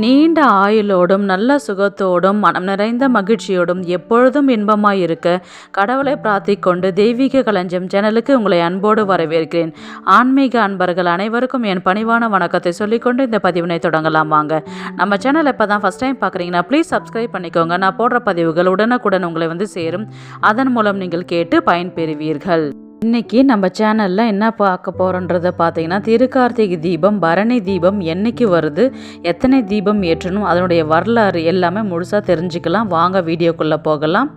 நீண்ட ஆயுளோடும் நல்ல சுகத்தோடும் மனம் நிறைந்த மகிழ்ச்சியோடும் எப்பொழுதும் இன்பமாயிருக்க கடவுளை பிரார்த்திக்கொண்டு தெய்வீக களஞ்சியம் சேனலுக்கு உங்களை அன்போடு வரவேற்கிறேன். ஆன்மீக அன்பர்கள் அனைவருக்கும் என் பணிவான வணக்கத்தை சொல்லிக்கொண்டு இந்த பதிவினை தொடங்கலாம் வாங்க. நம்ம சேனலை இப்போ தான் ஃபஸ்ட் டைம் பார்க்குறீங்கன்னா ப்ளீஸ் சப்ஸ்கிரைப் பண்ணிக்கோங்க. நான் போடுற பதிவுகள் உடனுக்குடன் உங்களை சேரும். அதன் மூலம் நீங்கள் கேட்டு பயன்பெறுவீர்கள். இன்றைக்கி நம்ம சேனலில் என்ன பார்க்க போகிறோன்றதை பார்த்தீங்கன்னா, திருக்கார்த்திகை தீபம், பரணி தீபம் என்னைக்கு வருது, எத்தனை தீபம் ஏற்றணும், அதனுடைய வரலாறு எல்லாமே முழுசாக தெரிஞ்சுக்கலாம். வாங்க வீடியோக்குள்ளே போகலாம்.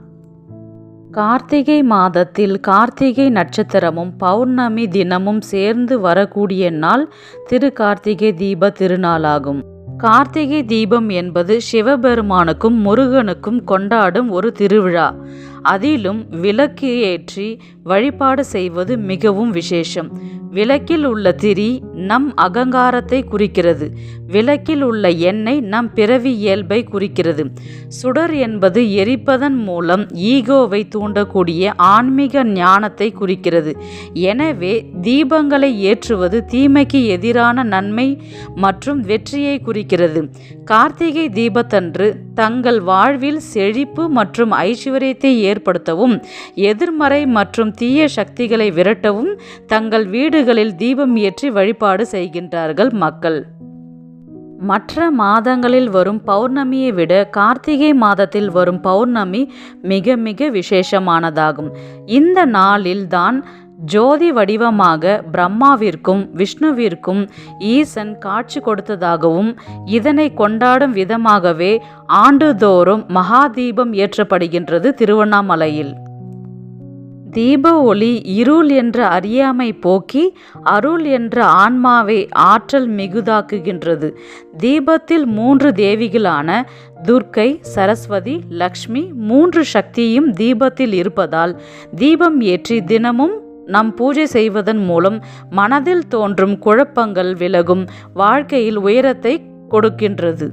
கார்த்திகை மாதத்தில் கார்த்திகை நட்சத்திரமும் பௌர்ணமி தினமும் சேர்ந்து வரக்கூடிய நாள் திருக்கார்த்திகை தீப திருநாளாகும். கார்த்திகை தீபம் என்பது சிவபெருமானுக்கும் முருகனுக்கும் கொண்டாடும் ஒரு திருவிழா. அதிலும் விளக்கு ஏற்றி வழிபாடு செய்வது மிகவும் விசேஷம். விளக்கில் உள்ள திரி நம் அகங்காரத்தை குறிக்கிறது. விளக்கில் உள்ள எண்ணெய் நம் பிறவி இயல்பை குறிக்கிறது. சுடர் என்பது எரிப்பதன் மூலம் ஈகோவை தூண்டக்கூடிய ஆன்மீக ஞானத்தை குறிக்கிறது. எனவே தீபங்களை ஏற்றுவது தீமைக்கு எதிரான நன்மை மற்றும் வெற்றியை குறிக்கிறது. கார்த்திகை தீபத்தன்று தங்கள் வாழ்வில் செழிப்பு மற்றும் ஐஸ்வர்யத்தை ஏற்படுத்தவும் எதிர்மறை மற்றும் தீய சக்திகளை விரட்டவும் தங்கள் வீடுகளில் தீபம் ஏற்றி வழிபாடு செய்கின்றார்கள் மக்கள். மற்ற மாதங்களில் வரும் பௌர்ணமியை விட கார்த்திகை மாதத்தில் வரும் பௌர்ணமி மிக மிக விசேஷமானதாகும். இந்த நாளில் தான் ஜோதி வடிவமாக பிரம்மாவிற்கும் விஷ்ணுவிற்கும் ஈசன் காட்சி கொடுத்ததாகவும் இதனை கொண்டாடும் விதமாகவே ஆண்டுதோறும் மகாதீபம் ஏற்றப்படுகின்றது திருவண்ணாமலையில். தீப ஒளி இருள் என்ற அறியாமை போக்கி அருள் என்ற ஆன்மாவை ஆற்றல் மிகுதாக்குகின்றது. தீபத்தில் 3 தேவிகளான துர்க்கை, சரஸ்வதி, லக்ஷ்மி 3 சக்தியும் தீபத்தில் இருப்பதால் தீபம் ஏற்றி தினமும் நம் பூஜை செய்வதன் மூலம் மனதில் தோன்றும் குழப்பங்கள் விலகும், வாழ்க்கையில் உயரத்தை கொடுக்கின்றது.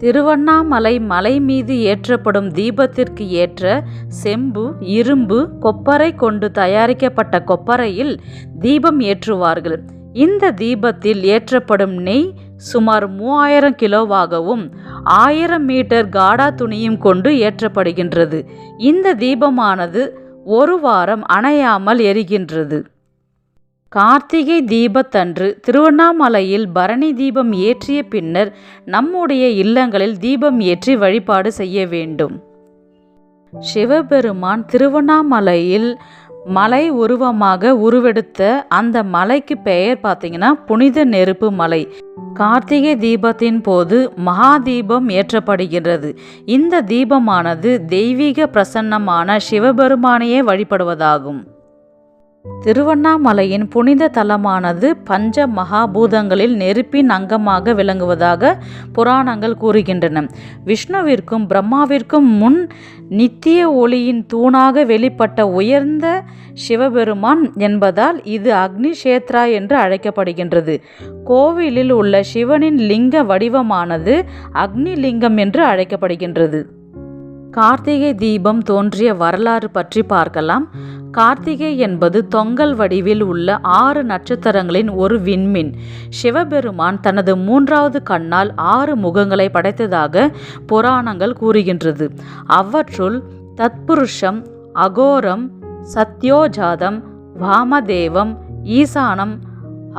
திருவண்ணாமலை மலை மீது ஏற்றப்படும் தீபத்திற்கு ஏற்ற செம்பு, இரும்பு, கொப்பரை கொண்டு தயாரிக்கப்பட்ட கொப்பரையில் தீபம் ஏற்றுவார்கள். இந்த தீபத்தில் ஏற்றப்படும் நெய் சுமார் 3000 கிலோவாகவும் 1000 மீட்டர் காடா துணியும் கொண்டு ஏற்றப்படுகின்றது. இந்த தீபமானது 1 வாரம் அணையாமல் எரிகின்றது. கார்த்திகை தீபத்தன்று திருவண்ணாமலையில் பரணி தீபம் ஏற்றிய பின்னர் நம்முடைய இல்லங்களில் தீபம் ஏற்றி வழிபாடு செய்ய வேண்டும். சிவபெருமான் திருவண்ணாமலையில் மலை உருவமாக உருவெடுத்த அந்த மலைக்கு பெயர் பார்த்தீங்கன்னா புனித நெருப்பு மலை. கார்த்திகை தீபத்தின் போது மகாதீபம் ஏற்றப்படுகின்றது. இந்த தீபமானது தெய்வீக பிரசன்னமான சிவபெருமானையே வழிபடுவதாகும். திருவண்ணாமலையின் புனித தலமானது பஞ்ச மகாபூதங்களில் நெருப்பின் அங்கமாக விளங்குவதாக புராணங்கள் கூறுகின்றன. விஷ்ணுவிற்கும் பிரம்மாவிற்கும் முன் நித்திய ஒளியின் தூணாக வெளிப்பட்ட உயர்ந்த சிவபெருமான் என்பதால் இது அக்னி கஷேத்ரா என்று அழைக்கப்படுகின்றது. கோவிலில் உள்ள சிவனின் லிங்க வடிவமானது அக்னி லிங்கம் என்று அழைக்கப்படுகின்றது. கார்த்திகை தீபம் தோன்றிய வரலாறு பற்றி பார்க்கலாம். கார்த்திகை என்பது தொங்கல் வடிவில் உள்ள 6 நட்சத்திரங்களின் ஒரு விண்மீன். சிவபெருமான் தனது 3வது கண்ணால் 6 முகங்களை படைத்ததாக புராணங்கள் கூறுகின்றது. அவற்றுள் தத்புருஷம், அகோரம், சத்யோஜாதம், வாமதேவம், ஈசானம்,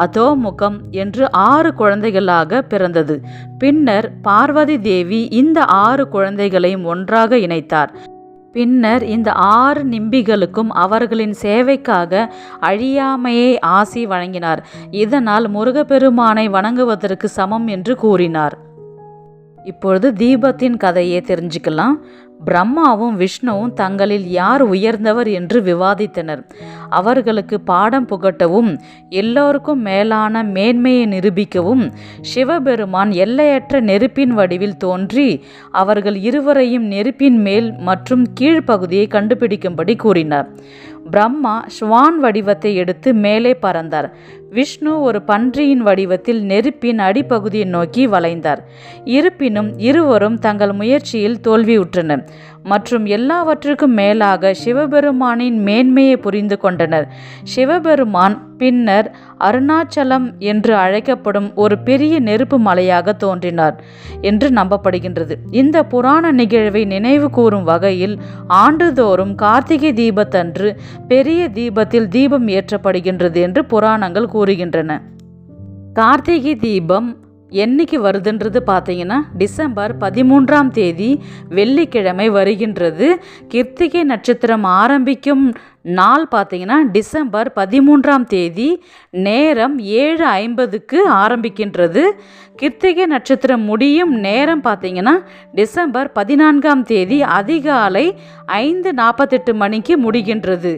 அதோமுகம் என்று 6 குழந்தைகளாக பிறந்தது. பின்னர் பார்வதி தேவி இந்த 6 குழந்தைகளையும் ஒன்றாக இணைத்தார். பின்னர் இந்த 6 நிம்பிகளுக்கும் அவர்களின் சேவைக்காக அழியாமையை ஆசி வழங்கினார். இதனால் முருகப்பெருமானை வணங்குவதற்கு சமம் என்று கூறினார். இப்பொழுது தீபத்தின் கதையை தெரிஞ்சுக்கலாம். பிரம்மாவும் விஷ்ணுவும் தங்களில் யார் உயர்ந்தவர் என்று விவாதித்தனர். அவர்களுக்கு பாடம் புகட்டவும் எல்லோருக்கும் மேலான மேன்மையை நிரூபிக்கவும் சிவபெருமான் எல்லையற்ற நெருப்பின் வடிவில் தோன்றி அவர்கள் இருவரையும் நெருப்பின் மேல் மற்றும் கீழ்ப்பகுதியை கண்டுபிடிக்கும்படி கூறினார். பிரம்மா ஸ்வான் வடிவத்தை எடுத்து மேலே பறந்தார். விஷ்ணு ஒரு பன்றியின் வடிவத்தில் நெருப்பின் அடிப்பகுதியை நோக்கி வளைந்தார். இருப்பினும் இருவரும் தங்கள் முயற்சியில் தோல்வியுற்றனர். மற்றும் எல்லாவற்றுக்கும் மேலாக சிவபெருமானின் மேன்மையை புரிந்து கொண்டனர். சிவபெருமான் பின்னர் அருணாச்சலம் என்று அழைக்கப்படும் ஒரு பெரிய நெருப்பு மலையாக தோன்றினார் என்று நம்பப்படுகின்றது. இந்த புராண நிகழ்வை நினைவு கூறும் வகையில் ஆண்டுதோறும் கார்த்திகை தீபத்தன்று பெரிய தீபத்தில் தீபம் ஏற்றப்படுகின்றது என்று புராணங்கள் கூறுகின்றன. கார்த்திகை தீபம் என்னைக்கு வருதுன்றது பார்த்தீங்கன்னா டிசம்பர் 13ஆம் தேதி வெள்ளிக்கிழமை வருகின்றது. கிருத்திகை நட்சத்திரம் ஆரம்பிக்கும் நாள் பார்த்தீங்கன்னா டிசம்பர் 13ஆம் தேதி, நேரம் 7:50க்கு ஆரம்பிக்கின்றது. கிருத்திகை நட்சத்திரம் முடியும் நேரம் பார்த்தீங்கன்னா டிசம்பர் 14ஆம் தேதி அதிகாலை 5:48 மணிக்கு முடிகின்றது.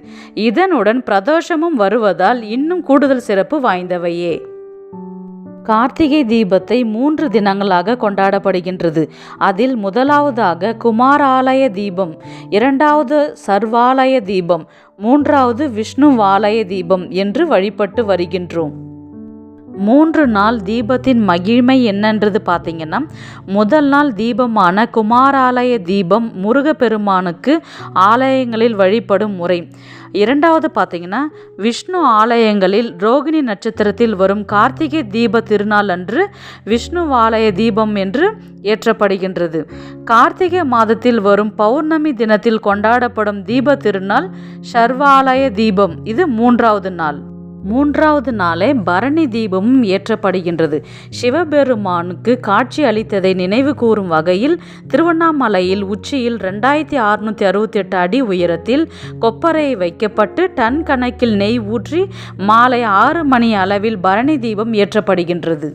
இதனுடன் பிரதோஷமும் வருவதால் இன்னும் கூடுதல் சிறப்பு வாய்ந்தவையே. கார்த்திகை தீபத்தை 3 தினங்களாக கொண்டாடப்படுகின்றது. அதில் முதலாவதாக குமாராலய தீபம், இரண்டாவது சர்வாலய தீபம், மூன்றாவது விஷ்ணுவாலய தீபம் என்று வழிபட்டு வருகின்றோம். 3 நாள் தீபத்தின் மகிழ்மை என்னன்றது பார்த்தீங்கன்னா, முதல் நாள் தீபமான குமாராலய தீபம் முருகப்பெருமானுக்கு ஆலயங்களில் வழிபடும் முறை. இரண்டாவது பார்த்தீங்கன்னா விஷ்ணு ஆலயங்களில் ரோகிணி நட்சத்திரத்தில் வரும் கார்த்திகை தீப திருநாள் அன்று விஷ்ணுவாலய தீபம் என்று ஏற்றப்படுகின்றது. கார்த்திகை மாதத்தில் வரும் பௌர்ணமி தினத்தில் கொண்டாடப்படும் தீப திருநாள் சர்வாலய தீபம். இது 3வது நாள். 3வது நாளே பரணி தீபமும் ஏற்றப்படுகின்றது. சிவபெருமானுக்கு காட்சி அளித்ததை நினைவு கூறும் வகையில் திருவண்ணாமலையில் உச்சியில் 2668 அடி உயரத்தில் கொப்பரை வைக்கப்பட்டு டன் கணக்கில் நெய் ஊற்றி மாலை 6 மணி அளவில் பரணி தீபம் ஏற்றப்படுகின்றது.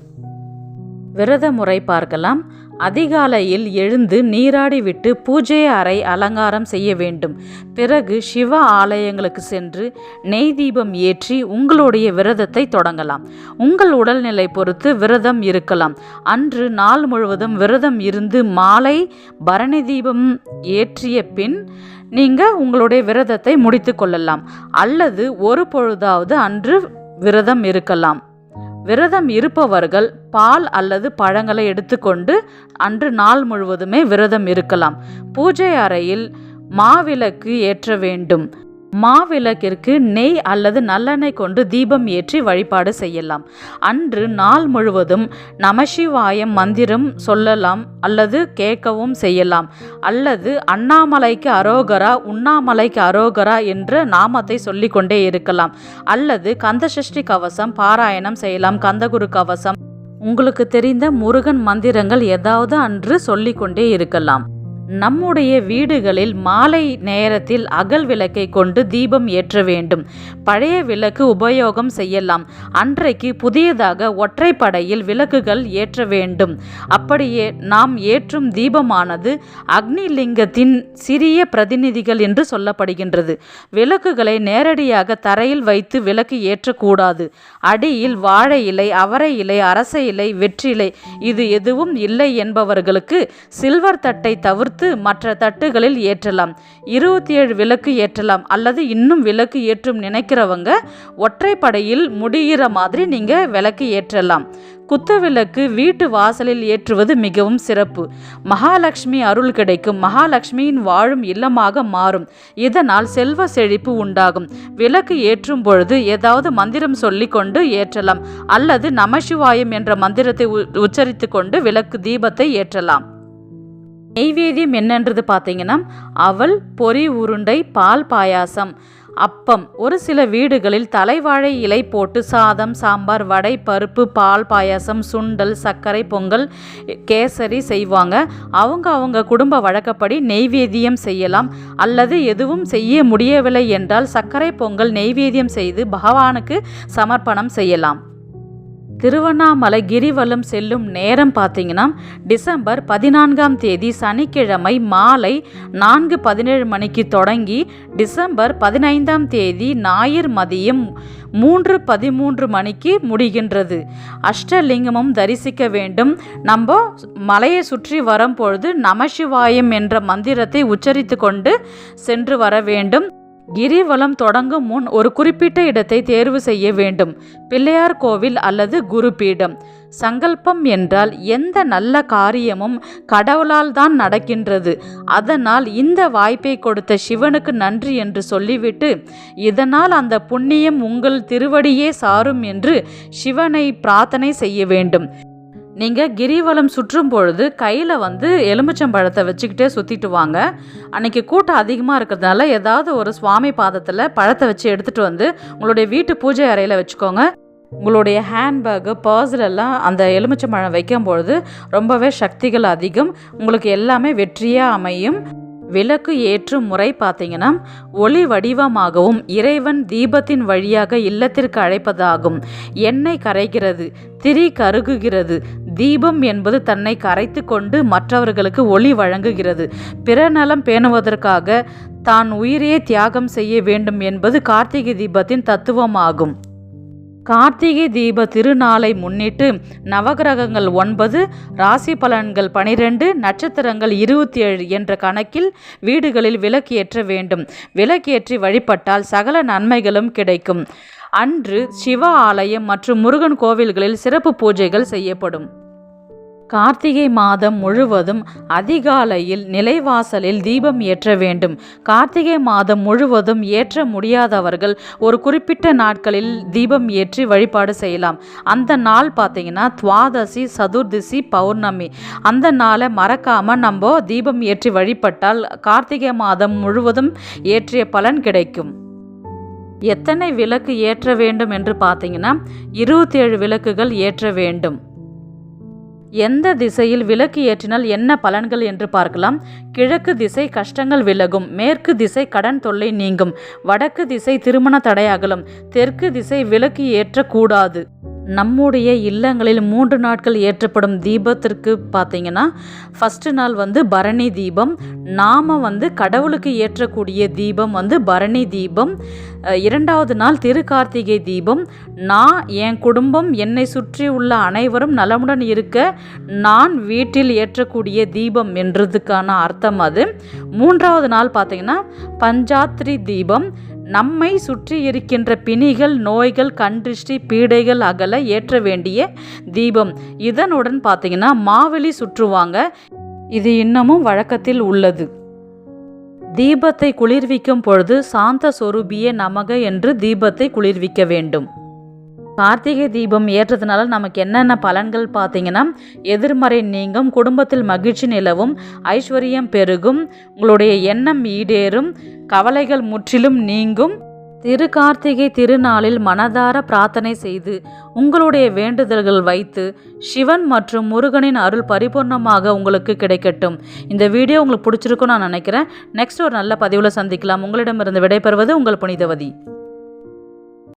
விரத முறை பார்க்கலாம். அதிகாலையில் எழுந்து நீராடிவிட்டு பூஜை அறை அலங்காரம் செய்ய வேண்டும். பிறகு சிவ ஆலயங்களுக்கு சென்று நெய் தீபம் ஏற்றி உங்களுடைய விரதத்தை தொடங்கலாம். உங்கள் உடல்நிலை பொறுத்து விரதம் இருக்கலாம். அன்று நாள் முழுவதும் விரதம் இருந்து மாலை பரணி தீபம் ஏற்றிய பின் நீங்கள் உங்களுடைய விரதத்தை முடித்து கொள்ளலாம். அல்லது ஒரு பொழுதாவது அன்று விரதம் இருக்கலாம். விரதம் இருப்பவர்கள் பால் அல்லது பழங்களை எடுத்துக்கொண்டு அன்று நாள் முழுவதுமே விரதம் இருக்கலாம். பூஜை அறையில் மாவிளக்கு ஏற்ற வேண்டும். மாவிளக்கிற்கு நெய் அல்லது நல்லெண்ணெய் கொண்டு தீபம் ஏற்றி வழிபாடு செய்யலாம். அன்று நாள் முழுவதும் நமசிவாயம் மந்திரம் சொல்லலாம் அல்லது கேட்கவும் செய்யலாம். அல்லது அண்ணாமலைக்கு அரோகரா, உண்ணாமலைக்கு அரோகரா என்ற நாமத்தை சொல்லிக்கொண்டே இருக்கலாம். அல்லது கந்தசஷ்டி கவசம் பாராயணம் செய்யலாம். கந்தகுரு கவசம், உங்களுக்கு தெரிந்த முருகன் மந்திரங்கள் ஏதாவது அன்று சொல்லிக்கொண்டே இருக்கலாம். நம்முடைய வீடுகளில் மாலை நேரத்தில் அகல் விளக்கை கொண்டு தீபம் ஏற்ற வேண்டும். பழைய விளக்கு உபயோகம் செய்யலாம். அன்றைக்கு புதியதாக ஒற்றைப்படையில் விளக்குகள் ஏற்ற வேண்டும். அப்படியே நாம் ஏற்றும் தீபமானது அக்னி லிங்கத்தின் சிறிய பிரதிநிதிகள் என்று சொல்லப்படுகின்றது. விளக்குகளை நேரடியாக தரையில் வைத்து விளக்கு ஏற்றக்கூடாது. அடியில் வாழை இலை, அவரை இலை, அரச இலை, வெற்றிலை இது எதுவும் இல்லை என்பவர்களுக்கு சில்வர் தட்டை தவிர்த்து மற்ற தட்டுகளில் ஏற்றலாம். 27 விளக்கு ஏற்றலாம். அல்லது இன்னும் விளக்கு ஏற்றும் நினைக்கிறவங்க ஒற்றைப்படையில் முடிகிற மாதிரி நீங்க விளக்கு ஏற்றலாம். குத்து விளக்கு வீட்டு வாசலில் ஏற்றுவது மிகவும் சிறப்பு. மகாலட்சுமி அருள் கிடைக்கும். மகாலட்சுமியின் வாழும் இல்லமாக மாறும். இதனால் செல்வ செழிப்பு உண்டாகும். விளக்கு ஏற்றும் பொழுது ஏதாவது மந்திரம் சொல்லி கொண்டு ஏற்றலாம். அல்லது நமசிவாயம் என்ற மந்திரத்தை உச்சரித்து கொண்டு விளக்கு தீபத்தை ஏற்றலாம். நெய்வேத்தியம் என்னன்றது பார்த்தீங்கன்னா அவல், பொரி உருண்டை, பால் பாயாசம், அப்பம். ஒரு சில வீடுகளில் தலைவாழை இலை போட்டு சாதம், சாம்பார், வடை, பருப்பு, பால் பாயாசம், சுண்டல், சர்க்கரை பொங்கல், கேசரி செய்வாங்க. அவங்க குடும்ப வழக்கப்படி நெய்வேத்தியம் செய்யலாம். அல்லது எதுவும் செய்ய முடியவில்லை என்றால் சர்க்கரை பொங்கல் நெய்வேத்தியம் செய்து பகவானுக்கு சமர்ப்பணம் செய்யலாம். திருவண்ணாமலை கிரிவலம் செல்லும் நேரம் பார்த்தீங்கன்னா டிசம்பர் 14ஆம் தேதி சனிக்கிழமை மாலை 4:17 மணிக்கு தொடங்கி டிசம்பர் 15ஆம் தேதி ஞாயிறு மதியம் 3:13 மணிக்கு முடிகின்றது. அஷ்டலிங்கமும் தரிசிக்க வேண்டும். நம்ம மலையை சுற்றி வரும் பொழுது நமசிவாயம் என்ற மந்திரத்தை உச்சரித்து கொண்டு சென்று வர வேண்டும். கிரிவலம் தொடங்கும் முன் ஒரு குறிப்பிட்ட இடத்தை தேர்வு செய்ய வேண்டும். பிள்ளையார் கோவில் அல்லது குருபீடம். சங்கல்பம் என்றால் எந்த நல்ல காரியமும் கடவுளால் தான் நடக்கின்றது. அதனால் இந்த வாய்ப்பை கொடுத்த சிவனுக்கு நன்றி என்று சொல்லிவிட்டு, இதனால் அந்த புண்ணியம் உங்கள் திருவடியே சாரும் என்று சிவனை பிரார்த்தனை செய்ய வேண்டும். நீங்கள் கிரிவலம் சுற்றும் பொழுது கையில் எலுமிச்சம்பழத்தை வச்சுக்கிட்டே சுற்றிட்டு வாங்க. அன்றைக்கி கூட்டம் அதிகமாக இருக்கிறதுனால ஏதாவது ஒரு சுவாமி பாதத்தில் பழத்தை வச்சு எடுத்துகிட்டு உங்களுடைய வீட்டு பூஜை அறையில் வச்சுக்கோங்க. உங்களுடைய ஹேண்ட்பேக்கு, பர்ஸ்லெல்லாம் அந்த எலுமிச்சம்பழம் வைக்கும்பொழுது ரொம்பவே சக்திகள் அதிகம். உங்களுக்கு எல்லாமே வெற்றியாக அமையும். விளக்கு ஏற்றும் முறை பார்த்தீங்கன்னா, ஒளி வடிவமாகவும் இறைவன் தீபத்தின் வழியாக இல்லத்திற்கு அழைப்பதாகும். எண்ணெய் கரைகிறது, திரி கருகுகிறது. தீபம் என்பது தன்னை கரைத்து கொண்டு மற்றவர்களுக்கு ஒளி வழங்குகிறது. பிறநலம் பேணுவதற்காக தான் உயிரையே தியாகம் செய்ய வேண்டும் என்பது கார்த்திகை தீபத்தின் தத்துவமாகும். கார்த்திகை தீப திருநாளை முன்னிட்டு நவகிரகங்கள் 9, ராசி பலன்கள் 12, நட்சத்திரங்கள் 27 என்ற கணக்கில் வீடுகளில் விளக்கு ஏற்ற வேண்டும். விளக்கேற்றி வழிபட்டால் சகல நன்மைகளும் கிடைக்கும். அன்று சிவ ஆலயம் மற்றும் முருகன் கோவில்களில் சிறப்பு பூஜைகள் செய்யப்படும். கார்த்திகை மாதம் முழுவதும் அதிகாலையில் நிலைவாசலில் தீபம் ஏற்ற வேண்டும். கார்த்திகை மாதம் முழுவதும் ஏற்ற முடியாதவர்கள் ஒரு குறிப்பிட்ட நாட்களில் தீபம் ஏற்றி வழிபாடு செய்யலாம். அந்த நாள் பார்த்தீங்கன்னா துவாதசி, சதுர்தசி, பௌர்ணமி. அந்த நாளை மறக்காமல் நம்ம தீபம் ஏற்றி வழிபட்டால் கார்த்திகை மாதம் முழுவதும் ஏற்றிய பலன் கிடைக்கும். எத்தனை விளக்கு ஏற்ற வேண்டும் என்று பார்த்தீங்கன்னா 27 விளக்குகள் ஏற்ற வேண்டும். எந்த திசையில் விளக்கு ஏற்றினால் என்ன பலன்கள் என்று பார்க்கலாம். கிழக்கு திசை கஷ்டங்கள் விலகும். மேற்கு திசை கடன் தொல்லை நீங்கும். வடக்கு திசை திருமண தடை அகலும். தெற்கு திசை விளக்கு ஏற்றக்கூடாது. நம்முடைய இல்லங்களில் 3 நாட்கள் ஏற்றப்படும் தீபத்திற்கு பார்த்தீங்கன்னா, ஃபஸ்ட்டு நாள் பரணி தீபம். நாம் கடவுளுக்கு ஏற்றக்கூடிய தீபம் பரணி தீபம். 2வது நாள் திருக்கார்த்திகை தீபம். நான், என் குடும்பம், என்னை சுற்றி உள்ள அனைவரும் நலமுடன் இருக்க நான் வீட்டில் ஏற்றக்கூடிய தீபம் என்றதுக்கான அர்த்தம் அது. 3வது நாள் பார்த்தீங்கன்னா பஞ்சாத்ரி தீபம். நம்மை சுற்றி இருக்கின்ற பிணிகள், நோய்கள், கண்திருஷ்டி, பீடைகள் அகல ஏற்ற வேண்டிய தீபம். இதனுடன் பார்த்தீங்கன்னா மாவெளி சுற்றுவாங்க. இது இன்னமும் வழக்கத்தில் உள்ளது. தீபத்தை குளிர்விக்கும் பொழுது சாந்த சொரூபியே நமக என்று தீபத்தை குளிர்விக்க வேண்டும். கார்த்திகை தீபம் ஏற்றதுனால நமக்கு என்னென்ன பலன்கள் பார்த்தீங்கன்னா, எதிர்மறை நீங்கும், குடும்பத்தில் மகிழ்ச்சி நிலவும், ஐஸ்வர்யம் பெருகும், உங்களுடைய எண்ணம் ஈடேறும், கவலைகள் முற்றிலும் நீங்கும். திருக்கார்த்திகை திருநாளில் மனதார பிரார்த்தனை செய்து உங்களுடைய வேண்டுதல்கள் வைத்து சிவன் மற்றும் முருகனின் அருள் பரிபூர்ணமாக உங்களுக்கு கிடைக்கட்டும். இந்த வீடியோ உங்களுக்கு பிடிச்சிருக்குன்னு நான் நினைக்கிறேன். நெக்ஸ்ட் ஒரு நல்ல பதிவில் சந்திக்கலாம். உங்களிடமிருந்து விடைபெறுவது உங்கள் புனிதவதி.